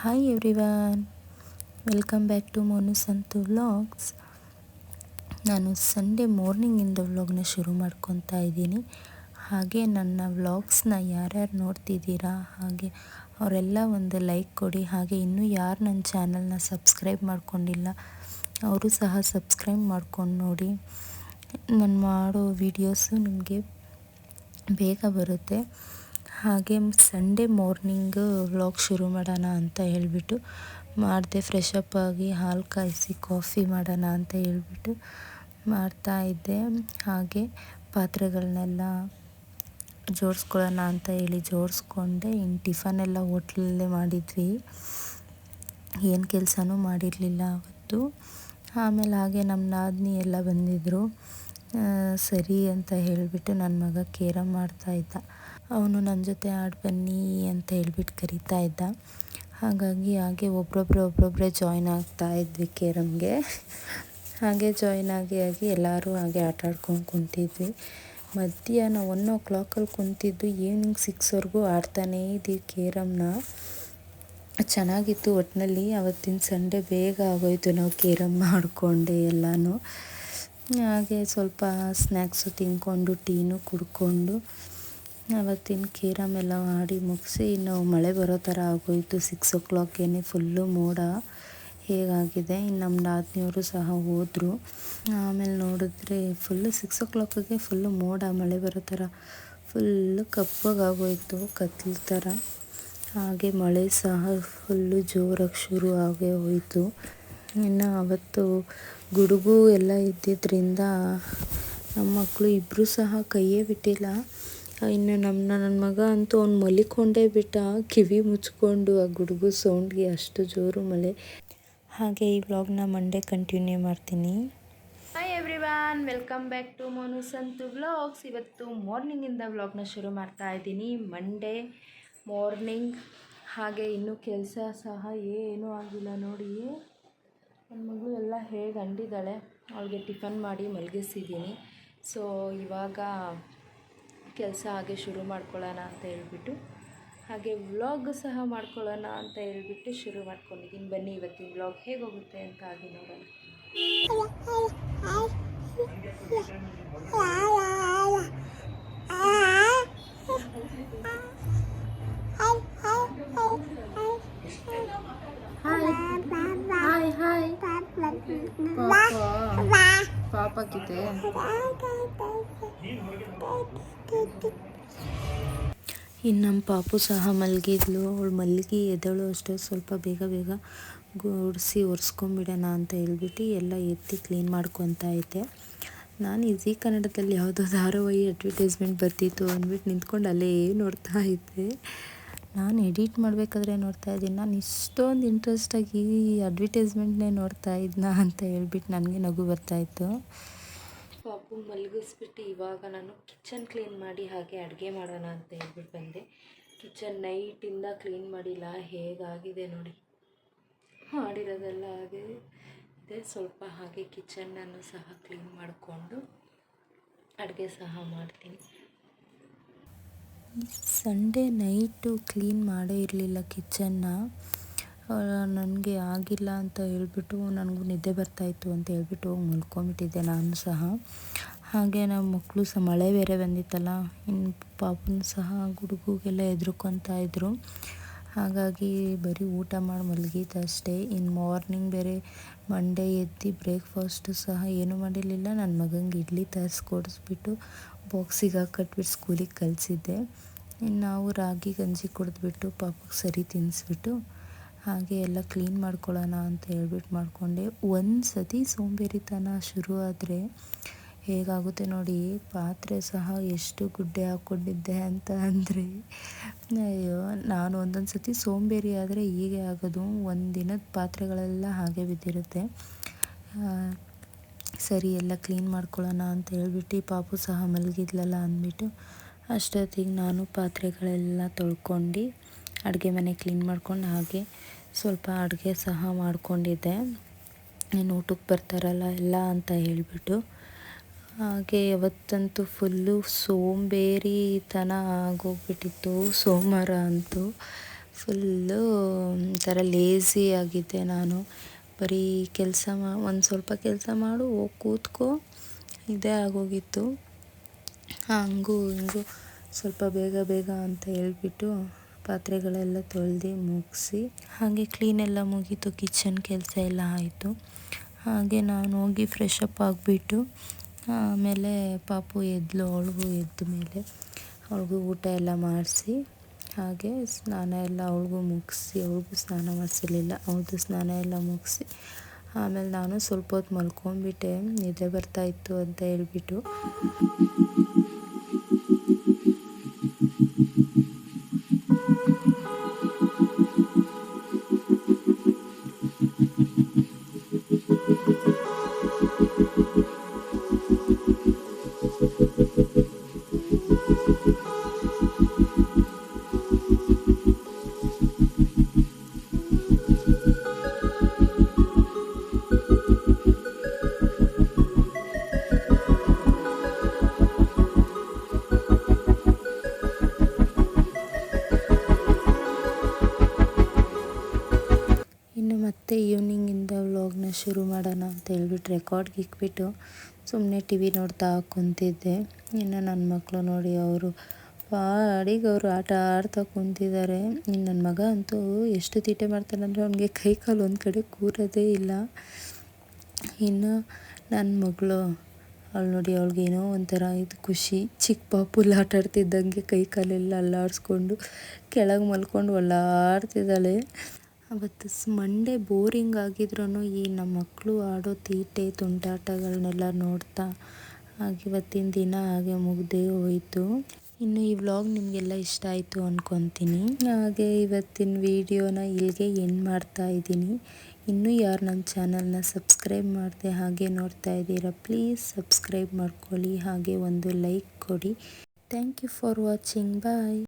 Hi everyone, welcome back to Monu Santu vlogs. ನಾನು Sunday ಮಾರ್ನಿಂಗಿಂದ ವ್ಲಾಗ್ನ ಶುರು ಮಾಡ್ಕೊತಾ ಇದ್ದೀನಿ. ಹಾಗೆ ನನ್ನ ವ್ಲಾಗ್ಸ್ನ ಯಾರ್ಯಾರು ನೋಡ್ತಿದ್ದೀರಾ ಹಾಗೆ ಅವರೆಲ್ಲ ಒಂದು ಲೈಕ್ ಕೊಡಿ. ಹಾಗೆ ಇನ್ನೂ ಯಾರು ನನ್ನ ಚಾನಲ್ನ ಸಬ್ಸ್ಕ್ರೈಬ್ ಮಾಡ್ಕೊಂಡಿಲ್ಲ ಅವರು ಸಹ ಸಬ್ಸ್ಕ್ರೈಬ್ ಮಾಡ್ಕೊಂಡು ನೋಡಿ. ನಾನು ಮಾಡೋ ವಿಡಿಯೋಸು ನಿಮಗೆ ಬೇಗ ಬರುತ್ತೆ. ಹಾಗೆ ಸಂಡೇ ಮಾರ್ನಿಂಗ್ ವ್ಲಾಗ್ ಶುರು ಮಾಡೋಣ ಅಂತ ಹೇಳಿಬಿಟ್ಟು ಮಾಡಿದೆ. ಫ್ರೆಶ್ ಅಪ್ ಆಗಿ ಹಾಲು ಕಾಯಿಸಿ ಕಾಫಿ ಮಾಡೋಣ ಅಂತ ಹೇಳ್ಬಿಟ್ಟು ಮಾಡ್ತಾಯಿದ್ದೆ. ಹಾಗೆ ಪಾತ್ರೆಗಳನ್ನೆಲ್ಲ ಜೋಡಿಸ್ಕೊಳ್ಳೋಣ ಅಂತ ಹೇಳಿ ಜೋಡಿಸ್ಕೊಂಡೆ. ಇನ್ನು ಟಿಫನೆಲ್ಲ ಹೋಟ್ಲಲ್ಲೇ ಮಾಡಿದ್ವಿ, ಏನು ಕೆಲಸನೂ ಮಾಡಿರಲಿಲ್ಲ ಅವತ್ತು. ಆಮೇಲೆ ಹಾಗೆ ನಮ್ಮ ನಾದಿನಿ ಎಲ್ಲ ಬಂದಿದ್ದರು. ಸರಿ ಅಂತ ಹೇಳಿಬಿಟ್ಟು ನನ್ನ ಮಗ ಕೇರಮ್ ಮಾಡ್ತಾಯಿದ್ದ. ಅವನು ನನ್ನ ಜೊತೆ ಆಡಿ ಬನ್ನಿ ಅಂತ ಹೇಳ್ಬಿಟ್ಟು ಕರೀತಾ ಇದ್ದ. ಹಾಗೆ ಒಬ್ಬೊಬ್ಬರೇ ಜಾಯ್ನ್ ಆಗ್ತಾಯಿದ್ವಿ ಕೇರಮ್ಗೆ. ಹಾಗೆ ಜಾಯ್ನ್ ಆಗಿ ಎಲ್ಲರೂ ಹಾಗೆ ಆಟ ಆಡ್ಕೊಂಡು ಕುಂತಿದ್ವಿ. ಮಧ್ಯಾಹ್ನ 1 o'clock ಕುಂತಿದ್ದು ಈವ್ನಿಂಗ್ 6ವರೆಗೂ ಆಡ್ತಾನೇ ಇದ್ವಿ ಕೇರಮ್ನ. ಚೆನ್ನಾಗಿತ್ತು ಒಟ್ಟಿನಲ್ಲಿ. ಅವತ್ತಿನ ಸಂಡೇ ಬೇಗ ಆಗೋಯಿತು ನಾವು ಕೇರಮ್ ಮಾಡಿಕೊಂಡೆ ಎಲ್ಲನೂ. ಹಾಗೆ ಸ್ವಲ್ಪ ಸ್ನ್ಯಾಕ್ಸು ತಿಂದ್ಕೊಂಡು ಟೀನು ಕುಡ್ಕೊಂಡು ಅವತ್ತಿನ ಕೇರಮ್ ಎಲ್ಲ ಆಡಿ ಮುಗಿಸಿ ಇನ್ನು ಮಳೆ ಬರೋ ಥರ ಆಗೋಯಿತು. 6 o'clockಗೆ ಫುಲ್ಲು ಮೋಡ ಹೇಗಾಗಿದೆ. ಇನ್ನು ನಮ್ಮ ನಾದಿನಿಯವರು ಸಹ ಹೋದರು. ಆಮೇಲೆ ನೋಡಿದ್ರೆ ಫುಲ್ಲು 6 o'clockಗೆ ಫುಲ್ಲು ಮೋಡ ಮಳೆ ಬರೋ ಥರ ಫುಲ್ಲು ಕಪ್ಪಗಾಗೋಯಿತು, ಕತ್ಲು ಥರ. ಹಾಗೆ ಮಳೆ ಸಹ ಫುಲ್ಲು ಜೋರಾಗಿ ಶುರು ಆಗೇ ಹೋಯಿತು. ಇನ್ನು ಅವತ್ತು ಗುಡುಗು ಎಲ್ಲ ಇದ್ದಿದ್ದರಿಂದ ನಮ್ಮ ಮಕ್ಕಳು ಇಬ್ಬರೂ ಸಹ ಕೈಯೇ ಬಿಟ್ಟಿಲ್ಲ. ಇನ್ನು ನನ್ನ ಮಗ ಅಂತೂ ಅವ್ನು ಮಲಿಕೊಂಡೇ ಬಿಟ್ಟ, ಕಿವಿ ಮುಚ್ಕೊಂಡು ಆ ಗುಡುಗು ಸೌಂಡ್ಗೆ, ಅಷ್ಟು ಜೋರು ಮಳೆ. ಹಾಗೆ ಈ ವ್ಲಾಗ್ನ ಮಂಡೇ ಕಂಟಿನ್ಯೂ ಮಾಡ್ತೀನಿ. Hi everyone, welcome back to Monu Santu vlogs. ಇವತ್ತು ಮಾರ್ನಿಂಗಿಂದ ವ್ಲಾಗ್ನ ಶುರು ಮಾಡ್ತಾ ಇದ್ದೀನಿ. Monday morning. ಹಾಗೆ ಇನ್ನೂ ಕೆಲಸ ಸಹ ಏನೂ ಆಗಿಲ್ಲ ನೋಡಿ. ನನ್ನ ಮಗಳು ಎಲ್ಲ ಹೇಗೆ ಅಂಡಿದ್ದಾಳೆ. ಅವಳಿಗೆ ಟಿಫನ್ ಮಾಡಿ ಮಲಗಿಸಿದ್ದೀನಿ. ಸೊ ಇವಾಗ ಕೆಲಸ ಹಾಗೆ ಶುರು ಮಾಡ್ಕೊಳ್ಳೋಣ ಅಂತ ಹೇಳ್ಬಿಟ್ಟು ಹಾಗೆ ವ್ಲಾಗ್ ಸಹ ಮಾಡ್ಕೊಳ್ಳೋಣ ಅಂತ ಹೇಳ್ಬಿಟ್ಟು ಶುರು ಮಾಡ್ಕೊಂಡಿದ್ದೀನಿ. ಬನ್ನಿ ಇವತ್ತಿನ ವ್ಲಾಗ್ ಹೇಗೆ ಹೋಗುತ್ತೆ ಅಂತ ಹಾಗೆ ನೋಡೋಣ. ಹಾಯ್ ಹಾಯ್ ಪಾಪ ಕಿತೆ. ಇನ್ನು ನಮ್ಮ ಪಾಪು ಸಹ ಮಲಗಿದ್ಲು. ಅವಳು ಮಲಗಿ ಎದ್ದಳು ಅಷ್ಟೇ. ಸ್ವಲ್ಪ ಬೇಗ ಗುಡಿಸಿ ಒರೆಸ್ಕೊಂಬಿಡೋಣ ಅಂತ ಹೇಳ್ಬಿಟ್ಟು ಎಲ್ಲ ಎತ್ತಿ ಕ್ಲೀನ್ ಮಾಡ್ಕೊತಾ ಇದ್ದೆ. ನಾನು ಈಸಿ ಕನ್ನಡದಲ್ಲಿ ಯಾವುದೋ ಧಾರಾವಾಹಿ ಅಡ್ವರ್ಟೈಸ್ಮೆಂಟ್ ಬರ್ತಿತ್ತು ಅಂದ್ಬಿಟ್ಟು ನಿಂತ್ಕೊಂಡು ಅಲ್ಲೇ ನೋಡ್ತಾ ಇದ್ದೆ. ನಾನು ಎಡಿಟ್ ಮಾಡಬೇಕಾದ್ರೆ ನೋಡ್ತಾ ಇದ್ದೀನಿ, ನಾನು ಇಷ್ಟೊಂದು ಇಂಟ್ರೆಸ್ಟಾಗಿ ಈ ಅಡ್ವರ್ಟೈಸ್ಮೆಂಟ್ನೇ ನೋಡ್ತಾ ಇದ್ನ ಅಂತ ಹೇಳ್ಬಿಟ್ಟು ನನಗೆ ನಗು ಬರ್ತಾಯಿತ್ತು. ಪಾಪು ಮಲಗಿಸ್ಬಿಟ್ಟು ಇವಾಗ ನಾನು ಕಿಚನ್ ಕ್ಲೀನ್ ಮಾಡಿ ಹಾಗೆ ಅಡುಗೆ ಮಾಡೋಣ ಅಂತ ಹೇಳ್ಬಿಟ್ಟು ಬಂದೆ. ಕಿಚನ್ ನೈಟಿಂದ ಕ್ಲೀನ್ ಮಾಡಿಲ್ಲ, ಹೇಗಾಗಿದೆ ನೋಡಿ. ಮಾಡಿರೋದೆಲ್ಲ ಹಾಗೆ ಇದೆ. ಸ್ವಲ್ಪ ಹಾಗೆ ಕಿಚನನ್ನು ಸಹ ಕ್ಲೀನ್ ಮಾಡಿಕೊಂಡು ಅಡುಗೆ ಸಹ ಮಾಡ್ತೀನಿ. ಸಂಡೇ ನೈಟು ಕ್ಲೀನ್ ಮಾಡೇ ಇರಲಿಲ್ಲ ಕಿಚನ್ನ. ನನಗೆ ಆಗಿಲ್ಲ ಅಂತ ಹೇಳ್ಬಿಟ್ಟು, ನನಗೂ ನಿದ್ದೆ ಬರ್ತಾಯಿತ್ತು ಅಂತ ಹೇಳ್ಬಿಟ್ಟು ಹೋಗಿ ಮಲ್ಕೊಂಬಿಟ್ಟಿದ್ದೆ ನಾನು ಸಹ. ಹಾಗೆ ನಮ್ಮ ಮಕ್ಕಳು ಸಹ ಮಳೆ ಬೇರೆ ಬಂದಿತ್ತಲ್ಲ, ಇನ್ನು ಪಾಪನ ಸಹ ಗುಡುಗುಗೆಲ್ಲ ಹೆದ್ರುಕೊತಾ ಇದ್ದರು. ಹಾಗಾಗಿ ಬರೀ ಊಟ ಮಾಡಿ ಮಲಗಿದ್ದಷ್ಟೇ. ಇನ್ನು ಮಾರ್ನಿಂಗ್ ಬೇರೆ ಮಂಡೇ ಎದ್ದು ಬ್ರೇಕ್ಫಾಸ್ಟು ಸಹ ಏನೂ ಮಾಡಿರಲಿಲ್ಲ. ನನ್ನ ಮಗನಿಗೆ ಇಡ್ಲಿ ತರಿಸ್ಕೊಡಿಸ್ಬಿಟ್ಟು ಬಾಕ್ಸಿಗೆ ಹಾಕಟ್ಬಿಟ್ಟು ಸ್ಕೂಲಿಗೆ ಕಳಿಸಿದ್ದೆ. ಇನ್ನು ನಾವು ರಾಗಿ ಗಂಜಿ ಕುಡಿದ್ಬಿಟ್ಟು ಪಾಪಕ್ಕೆ ಸರಿ ತಿನ್ನಿಸ್ಬಿಟ್ಟು ಹಾಗೆ ಎಲ್ಲ ಕ್ಲೀನ್ ಮಾಡ್ಕೊಳ್ಳೋಣ ಅಂತ ಹೇಳ್ಬಿಟ್ಟು ಮಾಡಿಕೊಂಡೆ. ಒಂದು ಸತಿ ಸೋಂಬೇರಿತನ ಶುರು ಆದರೆ ಹೇಗಾಗುತ್ತೆ ನೋಡಿ. ಪಾತ್ರೆ ಸಹ ಎಷ್ಟು ಗುಡ್ಡೆ ಹಾಕ್ಕೊಂಡಿದ್ದೆ ಅಂತ ಅಂದರೆ, ಅಯ್ಯೋ, ನಾನು ಒಂದೊಂದು ಸತಿ ಸೋಂಬೇರಿ ಆದರೆ ಹೀಗೆ ಆಗೋದು. ಒಂದು ದಿನದ ಪಾತ್ರೆಗಳೆಲ್ಲ ಹಾಗೆ ಬಿದ್ದಿರುತ್ತೆ. ಸರಿ ಎಲ್ಲ ಕ್ಲೀನ್ ಮಾಡ್ಕೊಳ್ಳೋಣ ಅಂತ ಹೇಳ್ಬಿಟ್ಟು ಪಾಪು ಸಹ ಮಲಗಿದ್ಲಲ್ಲ ಅಂದ್ಬಿಟ್ಟು ಅಷ್ಟೊತ್ತಿಗೆ ನಾನು ಪಾತ್ರೆಗಳೆಲ್ಲ ತೊಳ್ಕೊಂಡು ಅಡುಗೆ ಮನೆ ಕ್ಲೀನ್ ಮಾಡ್ಕೊಂಡು ಹಾಗೆ ಸ್ವಲ್ಪ ಅಡುಗೆ ಸಹ ಮಾಡ್ಕೊಂಡಿದ್ದೆ. ಇನ್ನು ಊಟಕ್ಕೆ ಬರ್ತಾರಲ್ಲ ಎಲ್ಲ ಅಂತ ಹೇಳಿಬಿಟ್ಟು. ಹಾಗೆ ಯಾವತ್ತಂತೂ ಫುಲ್ಲು ಸೋಂಬೇರಿತನ ಆಗೋಗ್ಬಿಟ್ಟಿತ್ತು. ಸೋಮವಾರ ಅಂತೂ ಫುಲ್ಲು ಒಂಥರ ಲೇಝಿ ಆಗಿದ್ದೆ ನಾನು. ಬರೀ ಒಂದು ಸ್ವಲ್ಪ ಕೆಲಸ ಮಾಡು, ಹೋಗಿ ಕೂತ್ಕೋ, ಇದೇ ಆಗೋಗಿತ್ತು. ಹಂಗೂ ಹಿಂಗೂ ಸ್ವಲ್ಪ ಬೇಗ ಬೇಗ ಅಂತ ಹೇಳ್ಬಿಟ್ಟು ಪಾತ್ರೆಗಳೆಲ್ಲ ತೊಳೆದು ಮುಗಿಸಿ, ಹಾಗೆ ಕ್ಲೀನೆಲ್ಲ ಮುಗೀತು. ಕಿಚನ್ ಕೆಲಸ ಎಲ್ಲ ಆಯಿತು. ಹಾಗೆ ನಾನು ಹೋಗಿ ಫ್ರೆಶ್ ಅಪ್ ಆಗಿಬಿಟ್ಟು ಆಮೇಲೆ ಪಾಪು ಅವಳಿಗೂ ಎದ್ದ ಮೇಲೆ ಅವಳಿಗೂ ಊಟ ಎಲ್ಲ ಮಾಡಿಸಿ, ಹಾಗೆ ಸ್ನಾನ ಎಲ್ಲ ಅವಳಿಗೂ ಮುಗಿಸಿ, ಅವಳಿಗೂ ಸ್ನಾನ ಮಾಡಿಸಿರಲಿಲ್ಲ, ಅವಳದು ಸ್ನಾನ ಎಲ್ಲ ಮುಗಿಸಿ ಆಮೇಲೆ ನಾನು ಸ್ವಲ್ಪ ಹೊತ್ತು ಮಲ್ಕೊಂಡ್ಬಿಟ್ಟೆ, ನಿದ್ದೆ ಬರ್ತಾಯಿತ್ತು ಅಂತ ಹೇಳ್ಬಿಟ್ಟು. ಇನ್ನು ಮತ್ತೆ ಈವ್ನಿಂಗಿಂದ ವ್ಲಾಗ್ನ ಶುರು ಮಾಡೋಣ ಅಂತ ಹೇಳ್ಬಿಟ್ಟು ರೆಕಾರ್ಡ್ಗೆ ಇಕ್ಬಿಟ್ಟು ಸುಮ್ಮನೆ ಟಿ ವಿ ನೋಡ್ತಾ ಕುಂತಿದ್ದೆ. ಇನ್ನು ನನ್ನ ಮಕ್ಕಳು ನೋಡಿ ಅವರು ಪಾಡಿಗೆ ಅವರು ಆಟ ಆಡ್ತಾ ಕುಂತಿದ್ದಾರೆ. ಇನ್ನು ನನ್ನ ಮಗ ಅಂತೂ ಎಷ್ಟು ತೀಟೆ ಮಾಡ್ತಾನಂದರೆ ಅವನಿಗೆ ಕೈ ಕಾಲು ಒಂದು ಕಡೆ ಕೂರೋದೇ ಇಲ್ಲ. ಇನ್ನು ನನ್ನ ಮಗಳು ಅವಳು ನೋಡಿ, ಅವಳಿಗೇನೋ ಒಂಥರ ಇದು ಖುಷಿ, ಚಿಕ್ಕ ಪಾಪುಲ್ಲಿ ಆಟ ಆಡ್ತಿದ್ದಂಗೆ ಕೈ ಕಾಲೆಲ್ಲ ಅಲ್ಲಾಡಿಸ್ಕೊಂಡು ಕೆಳಗೆ ಮಲ್ಕೊಂಡು ಒಳ್ಳಾಡ್ತಿದ್ದಾಳೆ. ಅವತ್ತು ಮಂಡೇ ಬೋರಿಂಗ್ ಆಗಿದ್ರೂ ಈ ನಮ್ಮ ಮಕ್ಕಳು ಆಡೋ ತೀಟೆ ತುಂಟಾಟಗಳನ್ನೆಲ್ಲ ನೋಡ್ತಾ ಇವತ್ತಿನ ದಿನ ಹಾಗೆ ಮುಗ್ದೇ ಹೋಯಿತು. ಇನ್ನು ಈ ವ್ಲಾಗ್ ನಿಮಗೆಲ್ಲ ಇಷ್ಟ ಆಯಿತು ಅಂದ್ಕೊತೀನಿ. ಹಾಗೆ ಇವತ್ತಿನ ವಿಡಿಯೋನ ಇಲ್ಲಿಗೆ ಎಂಡ್ ಮಾಡ್ತಾ ಇದ್ದೀನಿ. ಇನ್ನೂ ಯಾರು ನಮ್ಮ ಚಾನಲ್ನ ಸಬ್ಸ್ಕ್ರೈಬ್ ಮಾಡಿದೆ ಹಾಗೆ ನೋಡ್ತಾ ಇದ್ದೀರಾ, ಪ್ಲೀಸ್ ಸಬ್ಸ್ಕ್ರೈಬ್ ಮಾಡ್ಕೊಳ್ಳಿ, ಹಾಗೆ ಒಂದು ಲೈಕ್ ಕೊಡಿ. Thank you for watching. Bye.